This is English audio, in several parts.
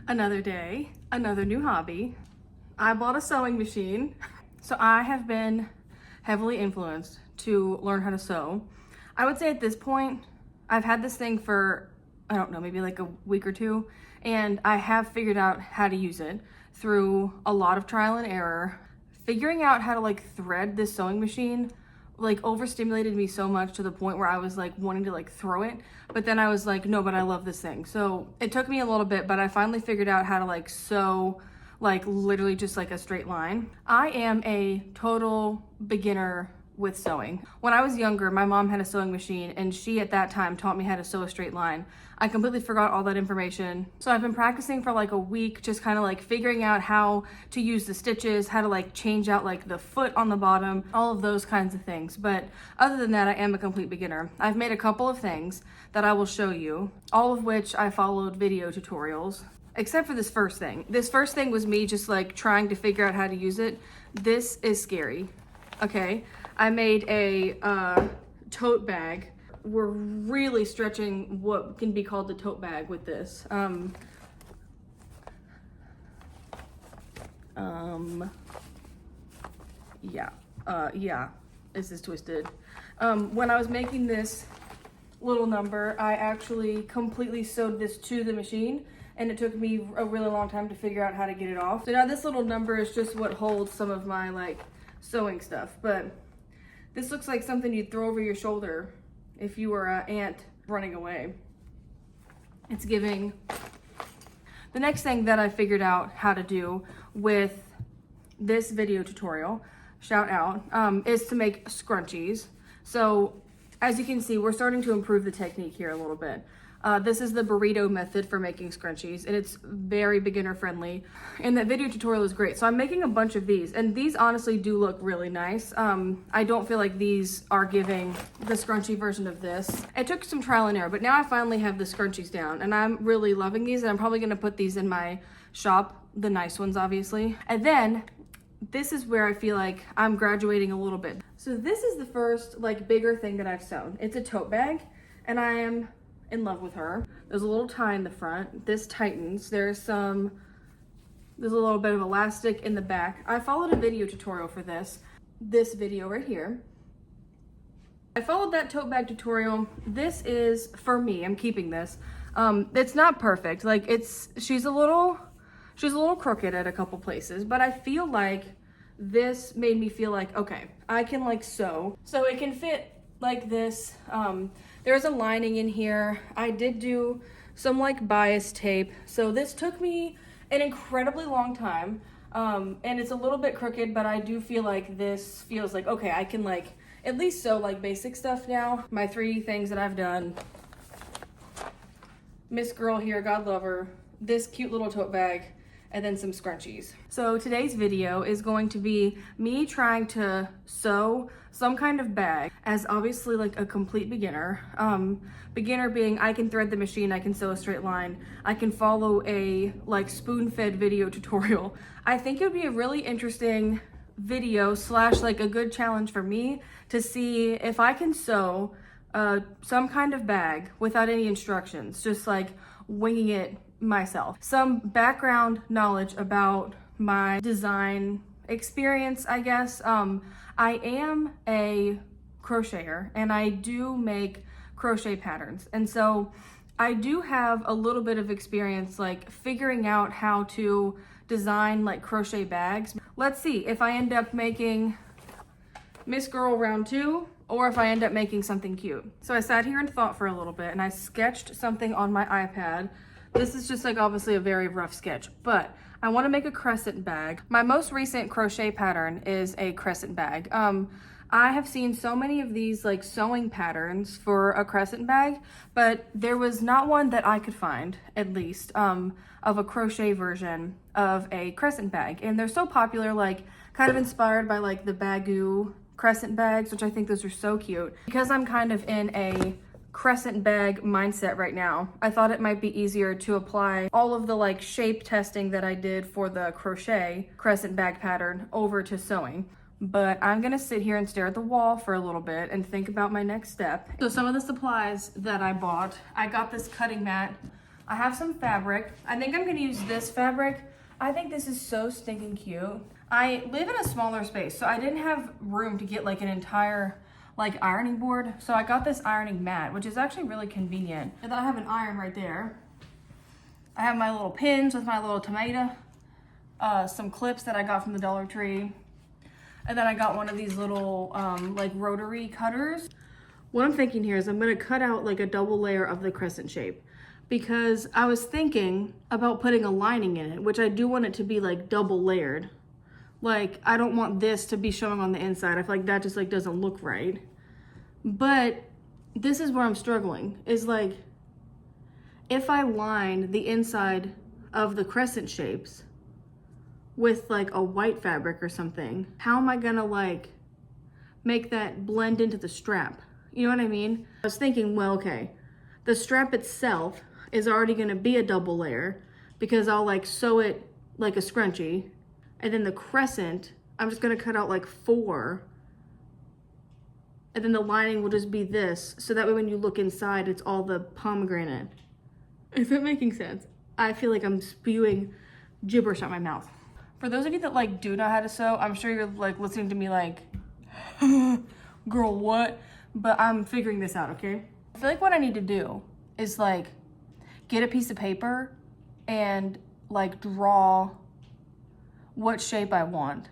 Another day, another new hobby. I bought a sewing machine. So I have been heavily influenced to learn how to sew. I would say at this point, I've had this thing for, I don't know, maybe like a week or two, and I have figured out how to use it through a lot of trial and error. Figuring out how to like thread this sewing machine like overstimulated me so much to the point where I was like wanting to like throw it, but then I was like, no, but I love this thing. So it took me a little bit, but I finally figured out how to like sew like literally just like a straight line. I am a total beginner with sewing. When I was younger, my mom had a sewing machine and she at that time taught me how to sew a straight line. I completely forgot all that information. So I've been practicing for like a week, just kind of like figuring out how to use the stitches, how to like change out like the foot on the bottom, all of those kinds of things. But other than that, I am a complete beginner. I've made a couple of things that I will show you, all of which I followed video tutorials. Except for this first thing. This first thing was me just like trying to figure out how to use it. This is scary, okay? I made a tote bag. We're really stretching what can be called the tote bag with this. Yeah, this is twisted. When I was making this little number, I actually completely sewed this to the machine, and it took me a really long time to figure out how to get it off. So now this little number is just what holds some of my like sewing stuff, but this looks like something you'd throw over your shoulder if you were an ant running away. It's giving. The next thing that I figured out how to do with this video tutorial, shout out, is to make scrunchies. So as you can see, we're starting to improve the technique here a little bit. This is the burrito method for making scrunchies, and it's very beginner friendly. And that video tutorial is great. So I'm making a bunch of these, and these honestly do look really nice. I don't feel like these are giving the scrunchie version of this. It took some trial and error, but now I finally have the scrunchies down, and I'm really loving these, and I'm probably gonna put these in my shop, the nice ones obviously. And then this is where I feel like I'm graduating a little bit. So this is the first like bigger thing that I've sewn. It's a tote bag, and I am in love with her. There's a little tie in the front. This tightens. There's a little bit of elastic in the back. I followed a video tutorial for this video right here. I followed that tote bag tutorial. This is for me. I'm keeping this. It's not perfect. Like she's a little crooked at a couple places, but I feel like this made me feel like, okay, I can like sew. So it can fit like this. There's a lining in here. I did do some like bias tape. So this took me an incredibly long time. And it's a little bit crooked, but I do feel like this feels like, okay, I can like at least sew like basic stuff now. My 3 things that I've done. Miss Girl here, God love her. This cute little tote bag, and then some scrunchies. So today's video is going to be me trying to sew some kind of bag as obviously like a complete beginner. Beginner being I can thread the machine, I can sew a straight line, I can follow a like spoon-fed video tutorial. I think it would be a really interesting video slash like a good challenge for me to see if I can sew some kind of bag without any instructions, just like winging it myself. Some background knowledge about my design experience, I guess. I am a crocheter, and I do make crochet patterns, and so I do have a little bit of experience like figuring out how to design like crochet bags. Let's see if I end up making Miss Girl round 2 or if I end up making something cute. So I sat here and thought for a little bit, and I sketched something on my iPad. This is just like obviously a very rough sketch, but I want to make a crescent bag. My most recent crochet pattern is a crescent bag. I have seen so many of these like sewing patterns for a crescent bag, but there was not one that I could find, at least, of a crochet version of a crescent bag. And they're so popular, like kind of inspired by like the Bagoo crescent bags, which I think those are so cute. Because I'm kind of in a crescent bag mindset right now, I thought it might be easier to apply all of the like shape testing that I did for the crochet crescent bag pattern over to sewing. But I'm gonna sit here and stare at the wall for a little bit and think about my next step. So some of the supplies that I bought, I got this cutting mat I have some fabric. I think I'm gonna use this fabric. I think this is so stinking cute. I live in a smaller space, so I didn't have room to get like an entire like ironing board. So I got this ironing mat, which is actually really convenient. And then I have an iron right there. I have my little pins with my little tomato, some clips that I got from the Dollar Tree. And then I got one of these little like rotary cutters. What I'm thinking here is I'm gonna cut out like a double layer of the crescent shape, because I was thinking about putting a lining in it, which I do want it to be like double layered. Like, I don't want this to be showing on the inside. I feel like that just like doesn't look right. But this is where I'm struggling, is like, if I line the inside of the crescent shapes with like a white fabric or something, how am I gonna like make that blend into the strap? You know what I mean? I was thinking, well, okay, the strap itself is already gonna be a double layer because I'll like sew it like a scrunchie. And then the crescent, I'm just gonna cut out like 4. And then the lining will just be this. So that way when you look inside, it's all the pomegranate. Is that making sense? I feel like I'm spewing gibberish out my mouth. For those of you that like do know how to sew, I'm sure you're like listening to me like, girl, what? But I'm figuring this out, okay? I feel like what I need to do is like get a piece of paper and like draw what shape I want.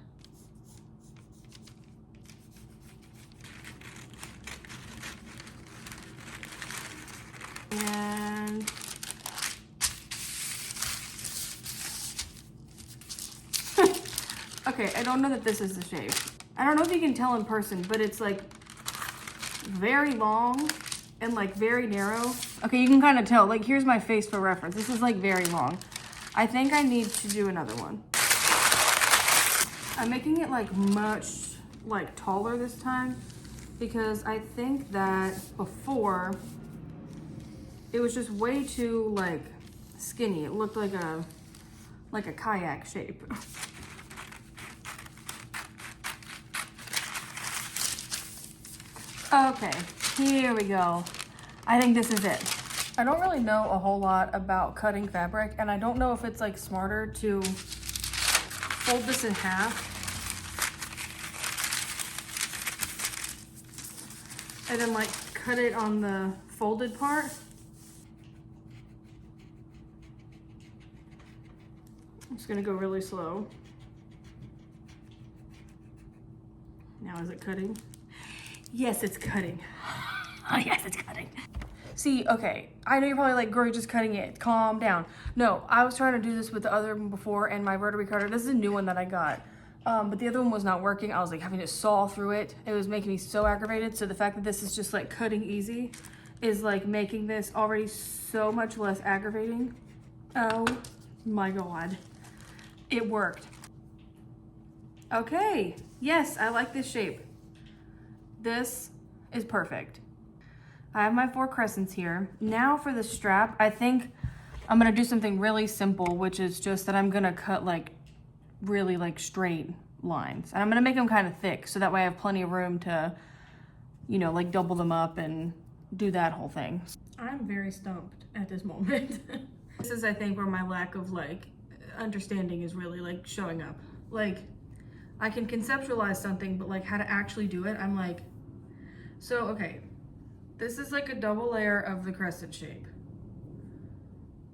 And okay, I don't know that this is the shape. I don't know if you can tell in person, but it's like very long and like very narrow. Okay, you can kind of tell, like here's my face for reference. This is like very long. I think I need to do another one. I'm making it like much like taller this time because I think that before it was just way too like skinny. It looked like a kayak shape. Okay, here we go. I think this is it. I don't really know a whole lot about cutting fabric, and I don't know if it's like smarter to fold this in half and then like cut it on the folded part. I'm just gonna go really slow. Now is it cutting? Yes, it's cutting. Oh yes, it's cutting. See, okay, I know you're probably like, girl, you're just cutting it. Calm down. No, I was trying to do this with the other one before and my rotary cutter. This is a new one that I got. But the other one was not working. I was like having to saw through it. It was making me so aggravated. So the fact that this is just like cutting easy is like making this already so much less aggravating. Oh my God. It worked. Okay. Yes, I like this shape. This is perfect. I have my 4 crescents here. Now for the strap, I think I'm gonna do something really simple, which is just that I'm gonna cut like really like straight lines. And I'm gonna make them kind of thick so that way I have plenty of room to, you know, like double them up and do that whole thing. I'm very stumped at this moment. This is, I think, where my lack of like understanding is really like showing up. Like, I can conceptualize something, but like how to actually do it, I'm like, so, okay, this is like a double layer of the crescent shape.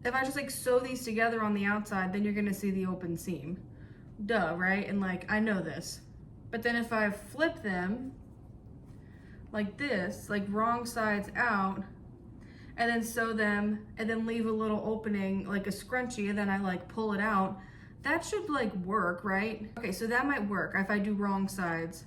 If I just like sew these together on the outside, then you're gonna see the open seam. Duh, right? And like, I know this. But then if I flip them like this, like wrong sides out, and then sew them, and then leave a little opening, like a scrunchie, and then I like pull it out, that should like work, right? Okay, so that might work if I do wrong sides,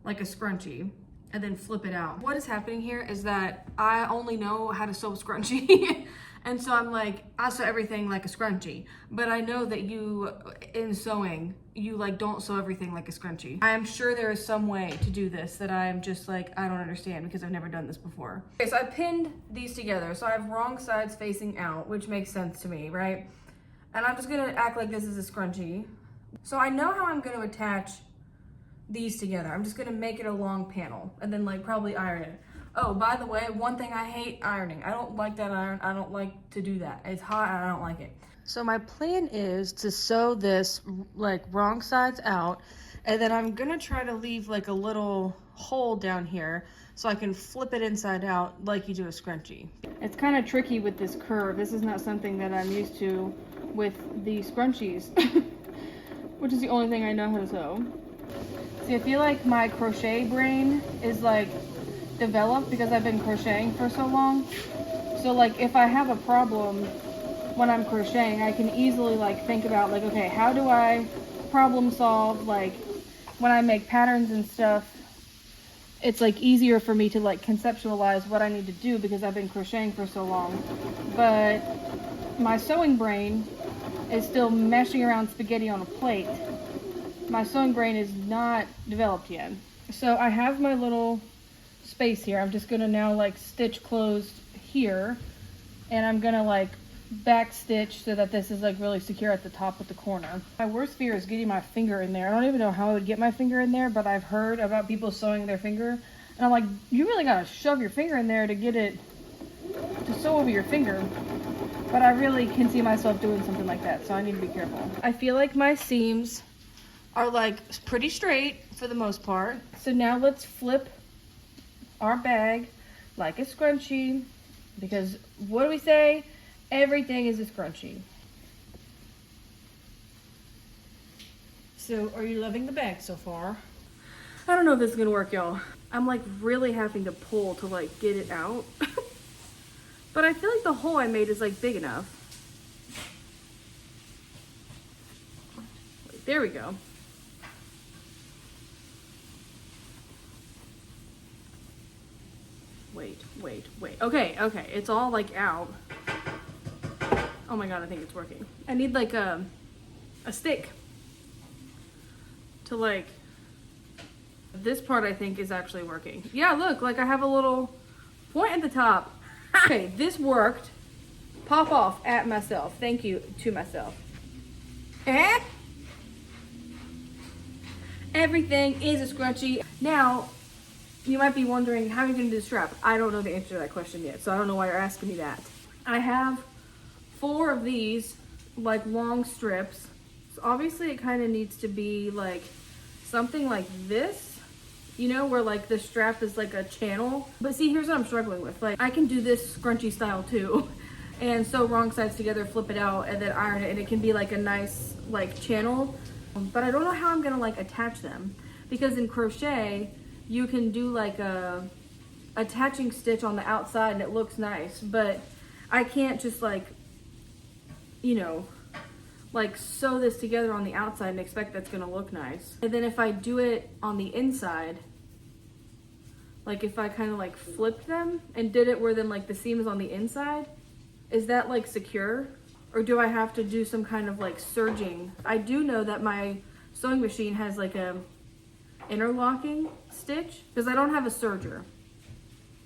like a scrunchie, and then flip it out. What is happening here is that I only know how to sew a scrunchie. And so I'm like, I sew everything like a scrunchie. But I know that you, in sewing, you like don't sew everything like a scrunchie. I am sure there is some way to do this that I'm just like, I don't understand because I've never done this before. Okay, so I pinned these together. So I have wrong sides facing out, which makes sense to me, right? And I'm just gonna act like this is a scrunchie. So I know how I'm gonna attach these together. I'm just gonna make it a long panel and then like probably iron it. Oh, by the way, one thing I hate, ironing. I don't like that iron. I don't like to do that. It's hot and I don't like it. So my plan is to sew this like wrong sides out, and then I'm gonna try to leave like a little hole down here so I can flip it inside out like you do a scrunchie. It's kind of tricky with this curve. This is not something that I'm used to with the scrunchies, which is the only thing I know how to sew. See, I feel like my crochet brain is like developed because I've been crocheting for so long. So like if I have a problem when I'm crocheting, I can easily like think about like, okay, how do I problem solve? Like when I make patterns and stuff, it's like easier for me to like conceptualize what I need to do because I've been crocheting for so long. But my sewing brain is still meshing around spaghetti on a plate. My sewing brain is not developed yet. So I have my little space here. I'm just gonna now like stitch closed here, and I'm gonna like back stitch so that this is like really secure at the top with the corner. My worst fear is getting my finger in there. I don't even know how I would get my finger in there, but I've heard about people sewing their finger, and I'm like, you really gotta shove your finger in there to get it to sew over your finger. But I really can see myself doing something like that, so I need to be careful. I feel like my seams are like pretty straight for the most part. So now let's flip our bag like a scrunchie, because what do we say? Everything is a scrunchie. So are you loving the bag so far? I don't know if this is gonna work, y'all. I'm like really having to pull to like get it out. But I feel like the hole I made is like big enough. There we go. Wait. Okay, it's all like out. Oh my god, I think it's working. I need like a stick to like, this part I think is actually working. Yeah, look, like I have a little point at the top. Okay, this worked. Pop off at myself. Thank you to myself. Everything is a scrunchie. Now, you might be wondering, how are you gonna do the strap? I don't know the answer to that question yet, so I don't know why you're asking me that. I have 4 of these, like long strips. So obviously it kind of needs to be like something like this, you know, where like the strap is like a channel. But see, here's what I'm struggling with. Like I can do this scrunchie style too, and sew wrong sides together, flip it out, and then iron it, and it can be like a nice like channel. But I don't know how I'm gonna like attach them, because in crochet, you can do like a attaching stitch on the outside and it looks nice, but I can't just like, you know, like sew this together on the outside and expect that's gonna look nice. And then if I do it on the inside, like if I kind of like flipped them and did it where then like the seam is on the inside, is that like secure? Or do I have to do some kind of like serging? I do know that my sewing machine has like a interlocking stitch, because I don't have a serger,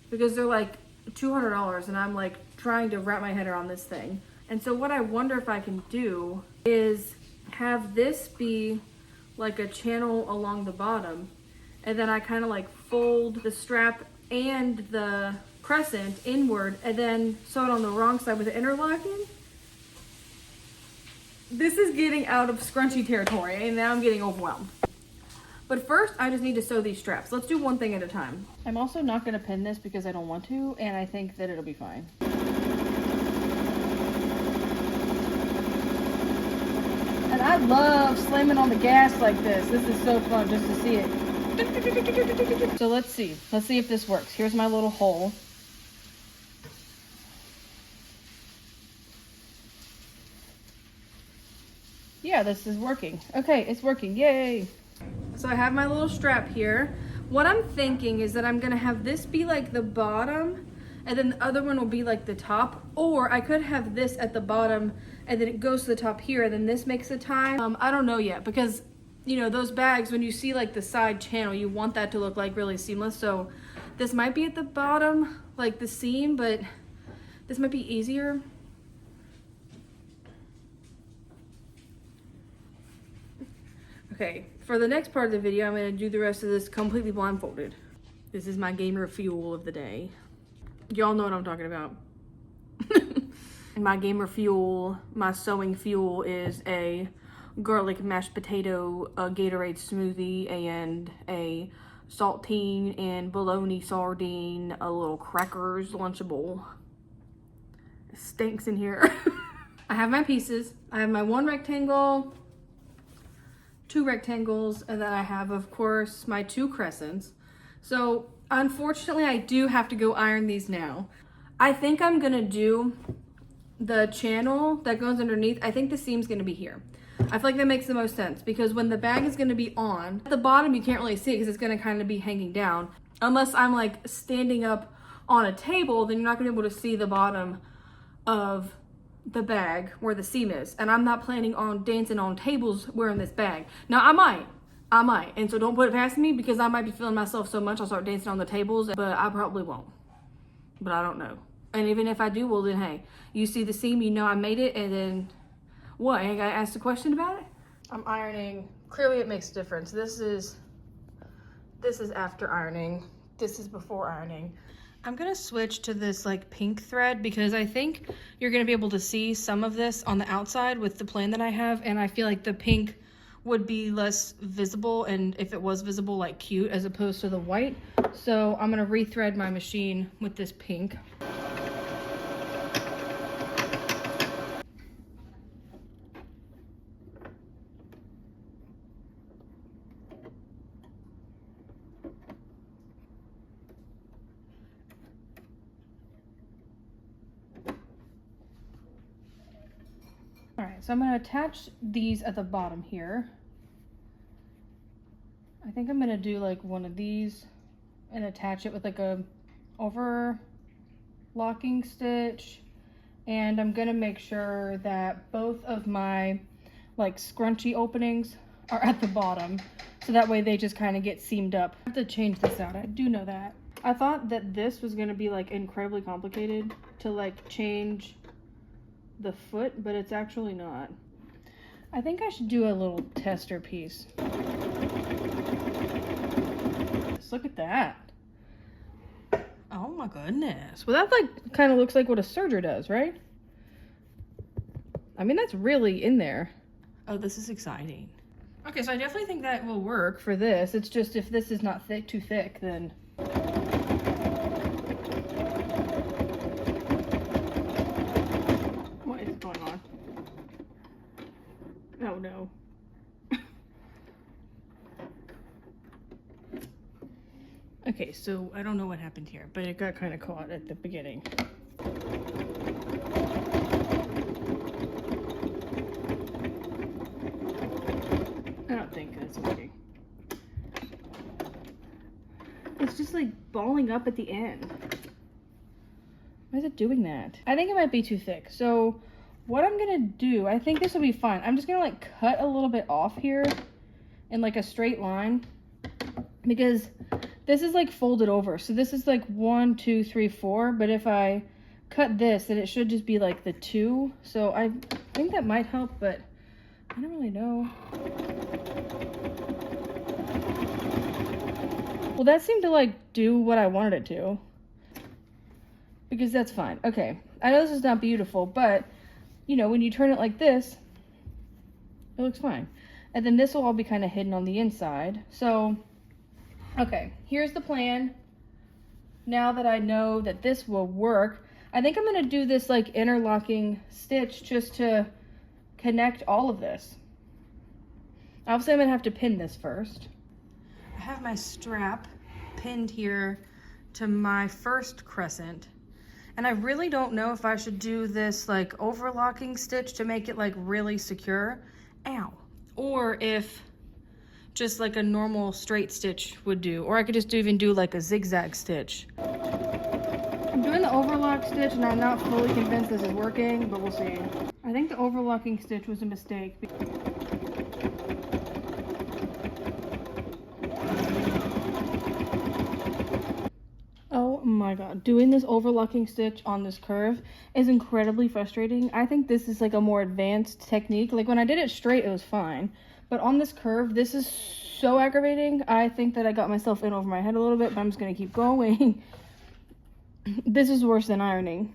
because they're like $200 and I'm like trying to wrap my head around this thing. And so what I wonder if I can do is have this be like a channel along the bottom, and then I kind of like fold the strap and the crescent inward and then sew it on the wrong side with the interlocking. This is getting out of scrunchie territory and now I'm getting overwhelmed. But first, I just need to sew these straps. Let's do one thing at a time. I'm also not gonna pin this because I don't want to, and I think that it'll be fine. And I love slamming on the gas like this. This is so fun just to see it. So let's see if this works. Here's my little hole. Yeah, this is working. Okay, it's working, yay. So I have my little strap here. What I'm thinking is that I'm gonna have this be like the bottom, and then the other one will be like the top, or I could have this at the bottom and then it goes to the top here and then this makes a tie. I don't know yet, because you know, those bags, when you see like the side channel, you want that to look like really seamless. So this might be at the bottom, like the seam, but this might be easier. Okay, for the next part of the video, I'm gonna do the rest of this completely blindfolded. This is my gamer fuel of the day. Y'all know what I'm talking about. My gamer fuel, my sewing fuel is a garlic mashed potato, a Gatorade smoothie, and a saltine and bologna sardine, a little crackers Lunchable. It stinks in here. I have my pieces. I have my one rectangle, two rectangles, and then I have, of course, my two crescents. So unfortunately, I do have to go iron these now. I think I'm gonna do the channel that goes underneath. I think the seam's gonna be here. I feel like that makes the most sense because when the bag is gonna be on, at the bottom you can't really see it because it's gonna kind of be hanging down. Unless I'm like standing up on a table, then you're not gonna be able to see the bottom of the bag where the seam is. And I'm not planning on dancing on tables wearing this bag. Now I might. And so don't put it past me because I might be feeling myself so much I'll start dancing on the tables, but I probably won't. But I don't know. And even if I do, well then hey, you see the seam, you know I made it, and then what? I gotta ask a question about it? I'm ironing. Clearly it makes a difference. This is after ironing. This is before ironing. I'm gonna switch to this like pink thread because I think you're gonna be able to see some of this on the outside with the plan that I have, and I feel like the pink would be less visible, and if it was visible, like cute, as opposed to the white. So I'm gonna rethread my machine with this pink. All right, so I'm gonna attach these at the bottom here. I think I'm gonna do like one of these and attach it with like a overlocking stitch. And I'm gonna make sure that both of my like scrunchy openings are at the bottom. So that way they just kind of get seamed up. I have to change this out, I do know that. I thought that this was gonna be like incredibly complicated to like change the foot, but it's actually not. I think I should do a little tester piece. Look at that. Oh my goodness. Well, that like kind of looks like what a serger does, right? I mean, that's really in there. Oh, this is exciting. Okay, so I definitely think that will work for this. It's just if this is not too thick, then oh no. Okay, so I don't know what happened here, but it got kind of caught at the beginning. I don't think that's working. It's just like balling up at the end. Why is it doing that? I think it might be too thick. So what I'm gonna do, I think this will be fine. I'm just gonna like cut a little bit off here in like a straight line because this is like folded over. So this is like 1, 2, 3, 4. But if I cut this, then it should just be like the 2. So I think that might help, but I don't really know. Well, that seemed to like do what I wanted it to. Because that's fine. Okay, I know this is not beautiful, but you know, when you turn it like this, it looks fine. And then this will all be kind of hidden on the inside. So, okay, here's the plan. Now that I know that this will work, I think I'm gonna do this like interlocking stitch just to connect all of this. Obviously, I'm gonna have to pin this first. I have my strap pinned here to my first crescent. And I really don't know if I should do this like overlocking stitch to make it like really secure. Ow. Or if just like a normal straight stitch would do. Or I could just even do like a zigzag stitch. I'm doing the overlock stitch and I'm not fully convinced this is working, but we'll see. I think the overlocking stitch was a mistake. Oh my god, doing this overlocking stitch on this curve is incredibly frustrating. I think this is like a more advanced technique. Like when I did it straight, it was fine. But on this curve, this is so aggravating. I think that I got myself in over my head a little bit, but I'm just gonna keep going. This is worse than ironing.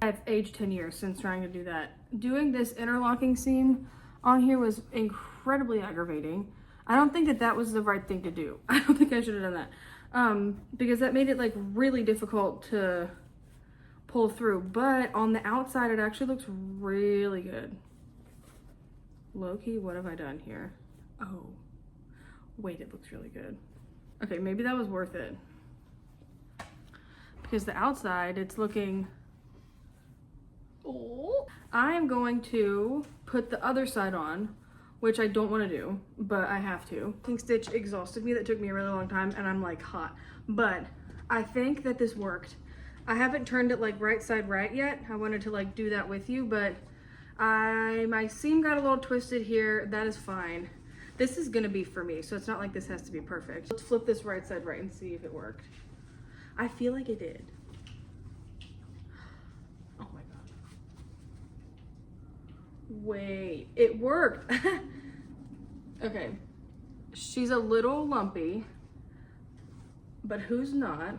I've aged 10 years since trying to do that. Doing this interlocking seam on here was incredibly aggravating. I don't think that that was the right thing to do. I don't think I should have done that. Because that made it like really difficult to pull through. But on the outside, it actually looks really good. Low-key, what have I done here? Oh, wait, it looks really good. Okay, maybe that was worth it. Because the outside, it's looking... Oh. I am going to put the other side on, which I don't want to do, but I have to. King stitch exhausted me. That took me a really long time, and I'm like hot. But I think that this worked. I haven't turned it like right side right yet. I wanted to like do that with you, but my seam got a little twisted here. That is fine. This is gonna be for me, so it's not like this has to be perfect. Let's flip this right side right and see if it worked. I feel like it did. Wait, it worked. Okay, she's a little lumpy, but who's not?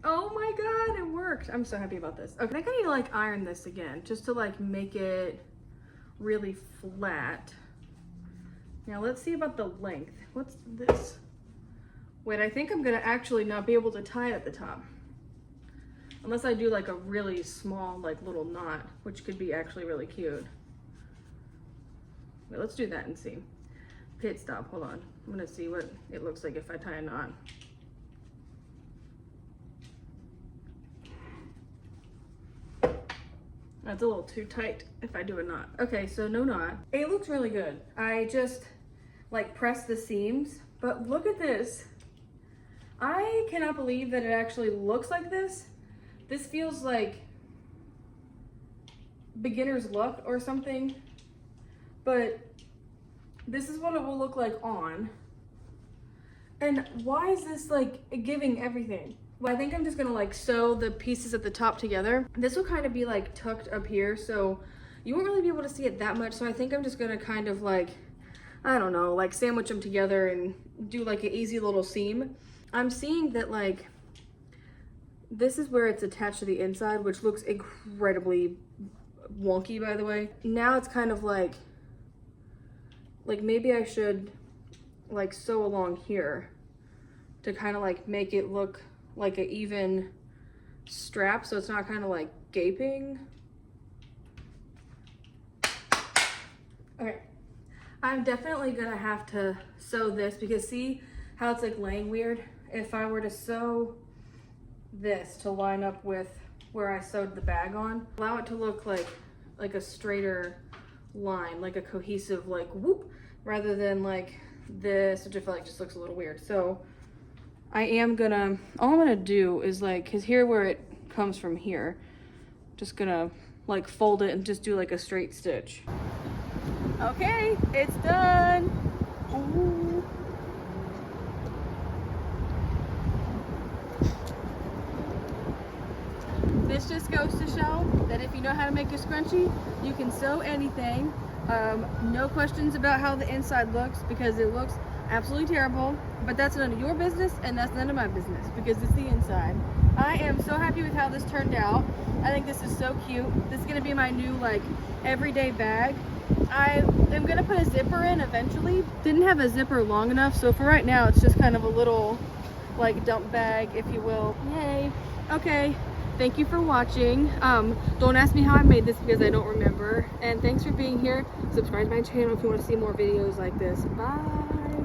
Oh my god, it worked. I'm so happy about this. Okay, I think I need to like iron this again just to like make it really flat. Now let's see about the length. What's this? Wait, I think I'm gonna actually not be able to tie it at the top. Unless I do like a really small like little knot, which could be actually really cute. Wait, let's do that and see. Pit stop, hold on. I'm gonna see what it looks like if I tie a knot. That's a little too tight if I do a knot. Okay, so no knot. It looks really good. I just like press the seams, but look at this. I cannot believe that it actually looks like this. This feels like beginner's luck or something, but this is what it will look like on. And why is this like giving everything? Well, I think I'm just gonna like sew the pieces at the top together. This will kind of be like tucked up here, so you won't really be able to see it that much. So I think I'm just gonna kind of like, I don't know, like sandwich them together and do like an easy little seam. I'm seeing that like, this is where it's attached to the inside, which looks incredibly wonky, by the way. Now it's kind of like maybe I should like sew along here to kind of like make it look like an even strap, so it's not kind of like gaping. Okay, I'm definitely gonna have to sew this because see how it's like laying weird? If I were to sew this to line up with where I sewed the bag on, allow it to look like a straighter line, like a cohesive like whoop, rather than like this, which I feel like just looks a little weird. So I am gonna, all I'm gonna do is like, cause here where it comes from here, just gonna like fold it and just do like a straight stitch. Okay, it's done. Ooh. This just goes to show that if you know how to make a scrunchie, you can sew anything. No questions about how the inside looks because it looks absolutely terrible, but that's none of your business and that's none of my business because it's the inside. I am so happy with how this turned out. I think this is so cute. This is gonna be my new like everyday bag. I am gonna put a zipper in eventually. Didn't have a zipper long enough, so for right now it's just kind of a little like dump bag, if you will. Yay. Okay. Thank you for watching. Don't ask me how I made this because I don't remember. And thanks for being here. Subscribe to my channel if you want to see more videos like this. Bye.